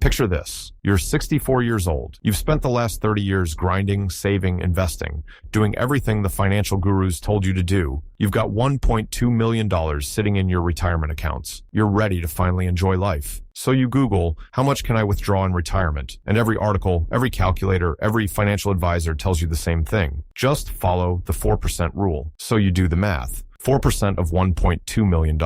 Picture this. You're 64 years old. You've spent the last 30 years grinding, saving, investing, doing everything the financial gurus told you to do. You've got $1.2 million sitting in your retirement accounts. You're ready to finally enjoy life. So you Google, how much can I withdraw in retirement? And every article, every calculator, every financial advisor tells you the same thing. Just follow the 4% rule. So you do the math. 4% of $1.2 million,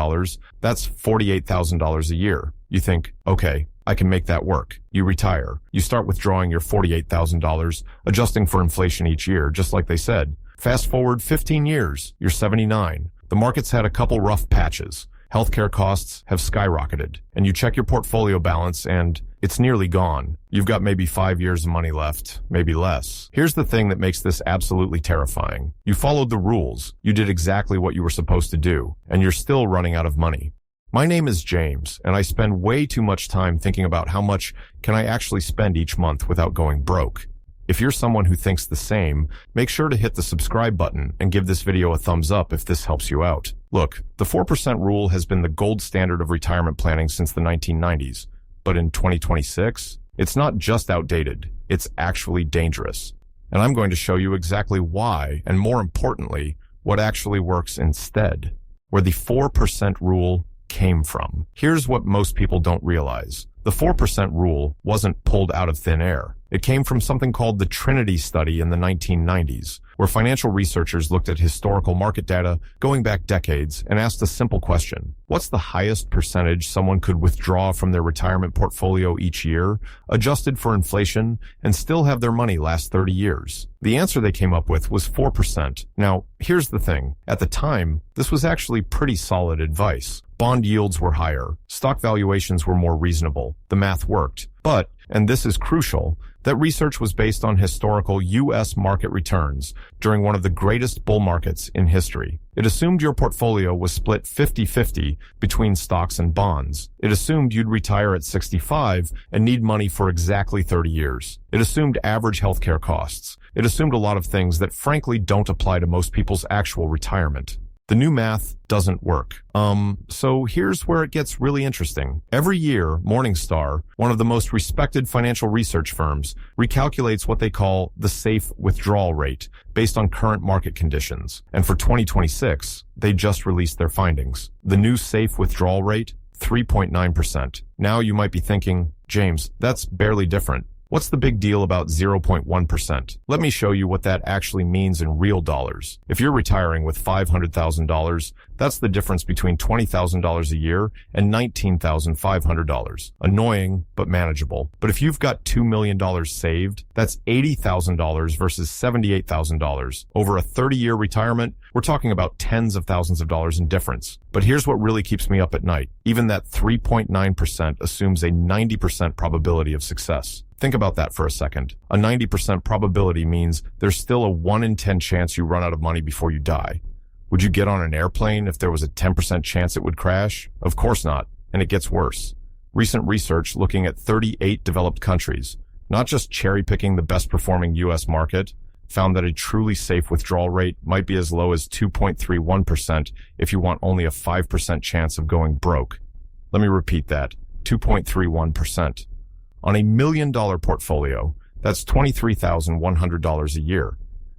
that's $48,000 a year. You think, okay, I can make that work. You retire. You start withdrawing your $48,000, adjusting for inflation each year, just like they said. Fast forward 15 years, you're 79. The market's had a couple rough patches. Healthcare costs have skyrocketed, and you check your portfolio balance and it's nearly gone. You've got maybe 5 years of money left, maybe less. Here's the thing that makes this absolutely terrifying. You followed the rules. You did exactly what you were supposed to do, and you're still running out of money. My name is James, and I spend way too much time thinking about how much can I actually spend each month without going broke. If you're someone who thinks the same, make sure to hit the subscribe button and give this video a thumbs up if this helps you out. Look, the 4% rule has been the gold standard of retirement planning since the 1990s. But in 2026, it's not just outdated, it's actually dangerous. And I'm going to show you exactly why, and more importantly, what actually works instead, where the 4% rule came from. Here's what most people don't realize. The 4% rule wasn't pulled out of thin air. It came from something called the Trinity study in the 1990s, where financial researchers looked at historical market data going back decades and asked a simple question. What's the highest percentage someone could withdraw from their retirement portfolio each year, adjusted for inflation, and still have their money last 30 years? The answer they came up with was 4%. Now, here's the thing. At the time, this was actually pretty solid advice. Bond yields were higher. Stock valuations were more reasonable. The math worked. But, and this is crucial, that research was based on historical U.S. market returns during one of the greatest bull markets in history. It assumed your portfolio was split 50-50 between stocks and bonds. It assumed you'd retire at 65 and need money for exactly 30 years. It assumed average healthcare costs. It assumed a lot of things that frankly don't apply to most people's actual retirement. The new math doesn't work. So here's where it gets really interesting. Every year, Morningstar, one of the most respected financial research firms, recalculates what they call the safe withdrawal rate based on current market conditions. And for 2026, they just released their findings. The new safe withdrawal rate, 3.9%. Now you might be thinking, James, that's barely different. What's the big deal about 0.1%? Let me show you what that actually means in real dollars. If you're retiring with $500,000, that's the difference between $20,000 a year and $19,500. Annoying, but manageable. But if you've got $2 million saved, that's $80,000 versus $78,000. Over a 30-year retirement, we're talking about tens of thousands of dollars in difference. But here's what really keeps me up at night. Even that 3.9% assumes a 90% probability of success. Think about that for a second. A 90% probability means there's still a 1 in 10 chance you run out of money before you die. Would you get on an airplane if there was a 10% chance it would crash? Of course not. And it gets worse. Recent research looking at 38 developed countries, not just cherry-picking the best-performing U.S. market, found that a truly safe withdrawal rate might be as low as 2.31% if you want only a 5% chance of going broke. Let me repeat that, 2.31%. On $1 million portfolio, that's $23,100 a year.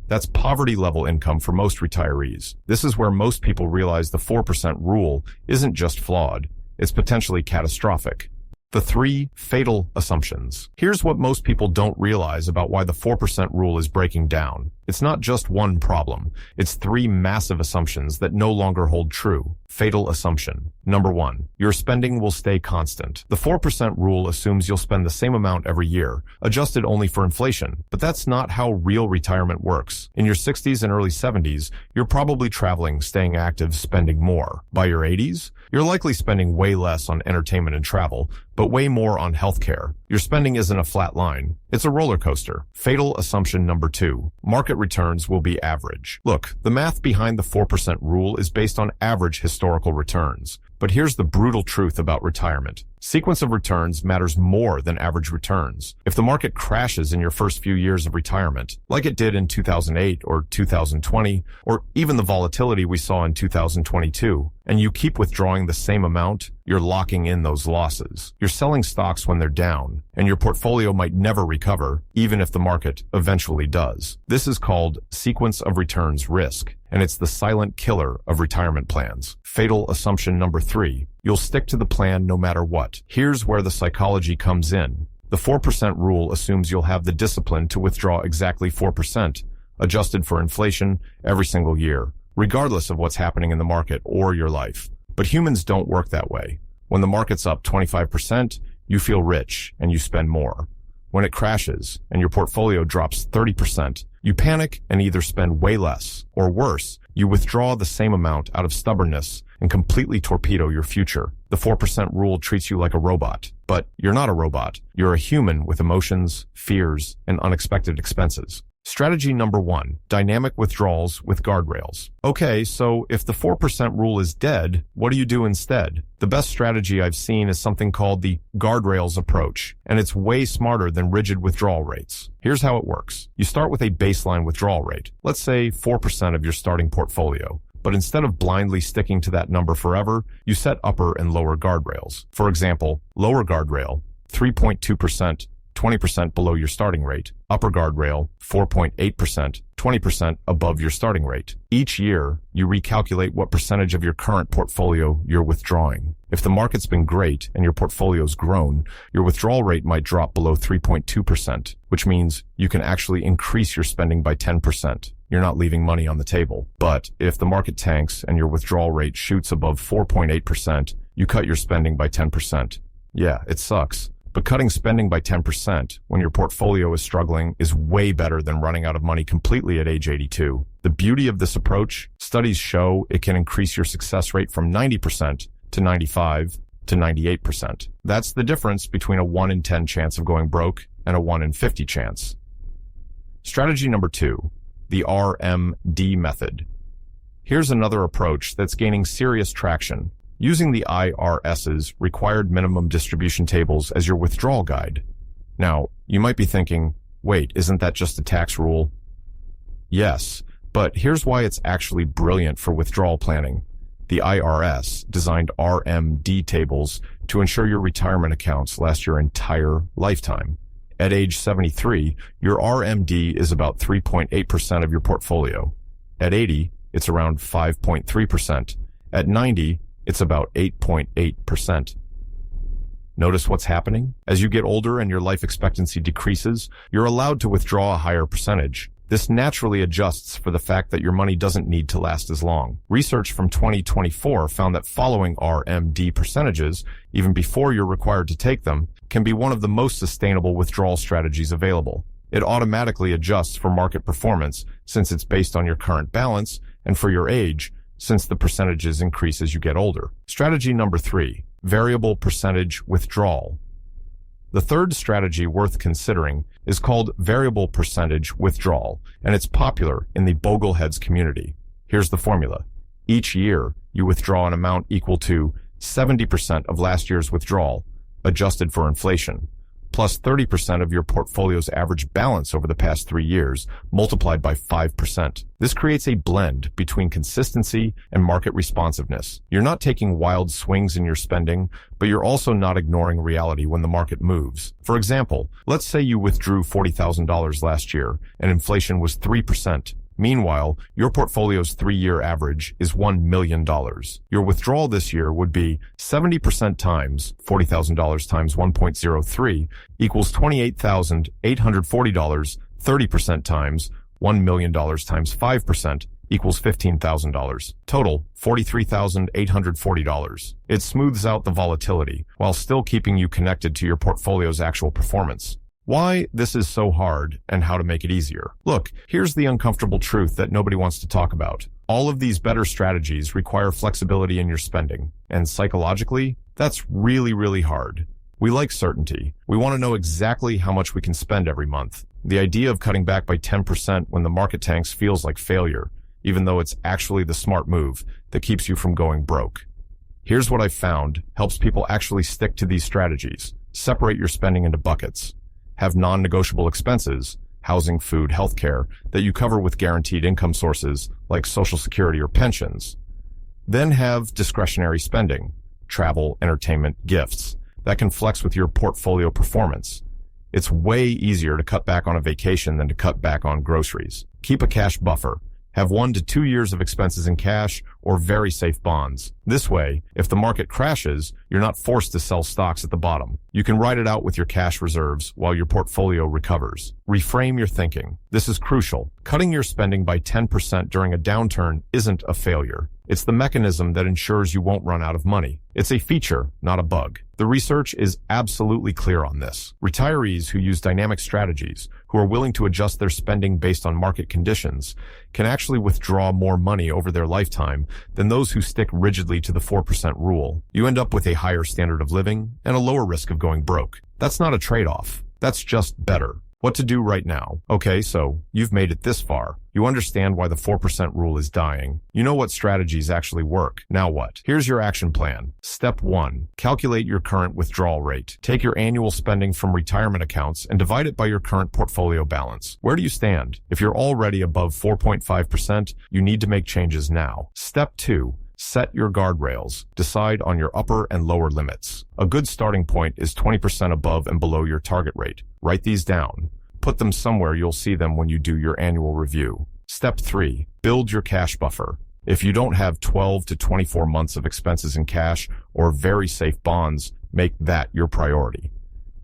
That's poverty-level income for most retirees. This is where most people realize the 4% rule isn't just flawed, it's potentially catastrophic. The 3 fatal assumptions. Here's what most people don't realize about why the 4% rule is breaking down. It's not just one problem. It's 3 massive assumptions that no longer hold true. Fatal assumption. Number 1, your spending will stay constant. The 4% rule assumes you'll spend the same amount every year, adjusted only for inflation. But that's not how real retirement works. In your 60s and early 70s, you're probably traveling, staying active, spending more. By your 80s, you're likely spending way less on entertainment and travel, but way more on healthcare. Your spending isn't a flat line. It's a roller coaster. Fatal assumption number 2. Market returns will be average. Look, the math behind the 4% rule is based on average historical returns. But here's the brutal truth about retirement. Sequence of returns matters more than average returns. If the market crashes in your first few years of retirement, like it did in 2008 or 2020, or even the volatility we saw in 2022, and you keep withdrawing the same amount, you're locking in those losses. You're selling stocks when they're down, and your portfolio might never recover, even if the market eventually does. This is called sequence of returns risk, and it's the silent killer of retirement plans. Fatal assumption number 3. You'll stick to the plan no matter what. Here's where the psychology comes in. The 4% rule assumes you'll have the discipline to withdraw exactly 4%, adjusted for inflation, every single year, regardless of what's happening in the market or your life. But humans don't work that way. When the market's up 25%, you feel rich and you spend more. When it crashes and your portfolio drops 30%, you panic and either spend way less, or worse, you withdraw the same amount out of stubbornness and completely torpedo your future. The 4% rule treats you like a robot, but you're not a robot. You're a human with emotions, fears, and unexpected expenses. Strategy number 1, dynamic withdrawals with guardrails. Okay, so if the 4% rule is dead, what do you do instead? The best strategy I've seen is something called the guardrails approach, and it's way smarter than rigid withdrawal rates. Here's how it works. You start with a baseline withdrawal rate, let's say 4% of your starting portfolio. But instead of blindly sticking to that number forever, you set upper and lower guardrails. For example, lower guardrail, 3.2%, 20% below your starting rate. Upper guardrail, 4.8%, 20% above your starting rate. Each year, you recalculate what percentage of your current portfolio you're withdrawing. If the market's been great and your portfolio's grown, your withdrawal rate might drop below 3.2%, which means you can actually increase your spending by 10%. You're not leaving money on the table. But if the market tanks and your withdrawal rate shoots above 4.8%, you cut your spending by 10%. Yeah, it sucks. But cutting spending by 10% when your portfolio is struggling is way better than running out of money completely at age 82. The beauty of this approach, studies show it can increase your success rate from 90% to 95 to 98%. That's the difference between a 1 in 10 chance of going broke and a 1 in 50 chance. Strategy number 2, the RMD method. Here's another approach that's gaining serious traction. Using the IRS's required minimum distribution tables as your withdrawal guide. Now, you might be thinking, wait, isn't that just a tax rule? Yes, but here's why it's actually brilliant for withdrawal planning. The IRS designed RMD tables to ensure your retirement accounts last your entire lifetime. At age 73, your RMD is about 3.8% of your portfolio. At 80, it's around 5.3%. At 90, it's about 8.8%. Notice what's happening? As you get older and your life expectancy decreases, you're allowed to withdraw a higher percentage. This naturally adjusts for the fact that your money doesn't need to last as long. Research from 2024 found that following RMD percentages, even before you're required to take them, can be one of the most sustainable withdrawal strategies available. It automatically adjusts for market performance since it's based on your current balance, and for your age, since the percentages increase as you get older. Strategy number 3, variable percentage withdrawal. The third strategy worth considering is called variable percentage withdrawal, and it's popular in the Bogleheads community. Here's the formula. Each year, you withdraw an amount equal to 70% of last year's withdrawal, adjusted for inflation, plus 30% of your portfolio's average balance over the past 3 years, multiplied by 5%. This creates a blend between consistency and market responsiveness. You're not taking wild swings in your spending, but you're also not ignoring reality when the market moves. For example, let's say you withdrew $40,000 last year and inflation was 3%. Meanwhile, your portfolio's 3-year average is $1 million. Your withdrawal this year would be 70% times $40,000 times 1.03 equals $28,840. 30% times $1 million times 5% equals $15,000. Total, $43,840. It smooths out the volatility while still keeping you connected to your portfolio's actual performance. Why this is so hard and how to make it easier. Look, here's the uncomfortable truth that nobody wants to talk about. All of these better strategies require flexibility in your spending. And psychologically, that's really, really hard. We like certainty. We want to know exactly how much we can spend every month. The idea of cutting back by 10% when the market tanks feels like failure, even though it's actually the smart move that keeps you from going broke. Here's what I've found helps people actually stick to these strategies. Separate your spending into buckets. Have non-negotiable expenses, housing, food, healthcare, that you cover with guaranteed income sources like Social Security or pensions. Then have discretionary spending, travel, entertainment, gifts, that can flex with your portfolio performance. It's way easier to cut back on a vacation than to cut back on groceries. Keep a cash buffer. Have 1 to 2 years of expenses in cash or very safe bonds. This way, if the market crashes, you're not forced to sell stocks at the bottom. You can ride it out with your cash reserves while your portfolio recovers. Reframe your thinking. This is crucial. Cutting your spending by 10% during a downturn isn't a failure. It's the mechanism that ensures you won't run out of money. It's a feature, not a bug. The research is absolutely clear on this. Retirees who use dynamic strategies, who are willing to adjust their spending based on market conditions, can actually withdraw more money over their lifetime than those who stick rigidly to the 4% rule. You end up with a higher standard of living and a lower risk of going broke. That's not a trade-off. That's just better. What to do right now? Okay, so you've made it this far. You understand why the 4% rule is dying. You know what strategies actually work. Now what? Here's your action plan. Step 1. Calculate your current withdrawal rate. Take your annual spending from retirement accounts and divide it by your current portfolio balance. Where do you stand? If you're already above 4.5%, you need to make changes now. Step 2. Set your guardrails. Decide on your upper and lower limits. A good starting point is 20% above and below your target rate. Write these down. Put them somewhere you'll see them when you do your annual review. Step 3. Build your cash buffer. If you don't have 12 to 24 months of expenses in cash or very safe bonds, make that your priority.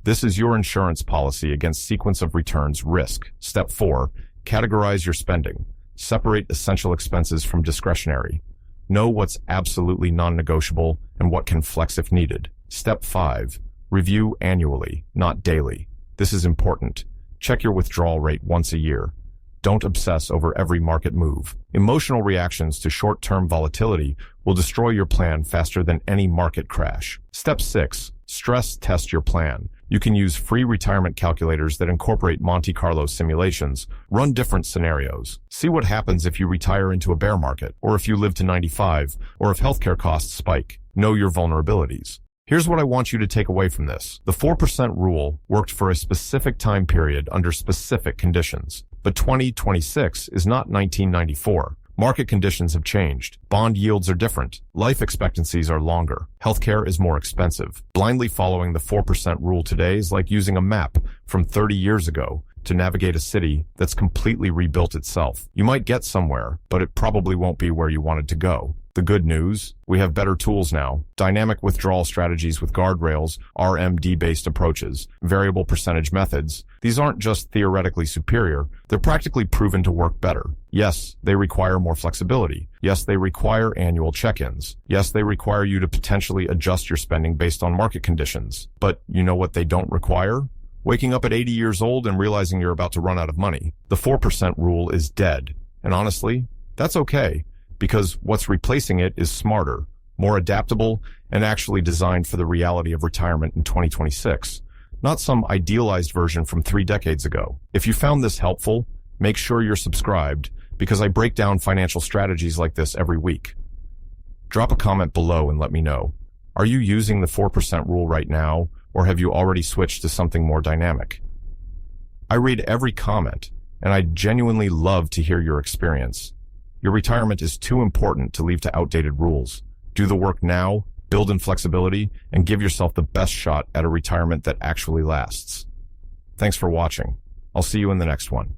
This is your insurance policy against sequence of returns risk. Step 4. Categorize your spending. Separate essential expenses from discretionary. Know what's absolutely non-negotiable and what can flex if needed. Step 5. Review annually, not daily. This is important. Check your withdrawal rate once a year. Don't obsess over every market move. Emotional reactions to short-term volatility will destroy your plan faster than any market crash. Step 6. Stress test your plan. You can use free retirement calculators that incorporate Monte Carlo simulations. Run different scenarios. See what happens if you retire into a bear market, or if you live to 95, or if healthcare costs spike. Know your vulnerabilities. Here's what I want you to take away from this. The 4% rule worked for a specific time period under specific conditions. But 2026 is not 1994. Market conditions have changed. Bond yields are different. Life expectancies are longer. Healthcare is more expensive. Blindly following the 4% rule today is like using a map from 30 years ago to navigate a city that's completely rebuilt itself. You might get somewhere, but it probably won't be where you wanted to go. The good news, we have better tools now. Dynamic withdrawal strategies with guardrails, RMD-based approaches, variable percentage methods. These aren't just theoretically superior, they're practically proven to work better. Yes, they require more flexibility. Yes, they require annual check-ins. Yes, they require you to potentially adjust your spending based on market conditions. But you know what they don't require? Waking up at 80 years old and realizing you're about to run out of money. The 4% rule is dead. And honestly, that's okay, because what's replacing it is smarter, more adaptable, and actually designed for the reality of retirement in 2026, not some idealized version from 3 decades ago. If you found this helpful, make sure you're subscribed, because I break down financial strategies like this every week. Drop a comment below and let me know. Are you using the 4% rule right now, or have you already switched to something more dynamic? I read every comment, and I genuinely love to hear your experience. Your retirement is too important to leave to outdated rules. Do the work now, build in flexibility, and give yourself the best shot at a retirement that actually lasts. Thanks for watching. I'll see you in the next one.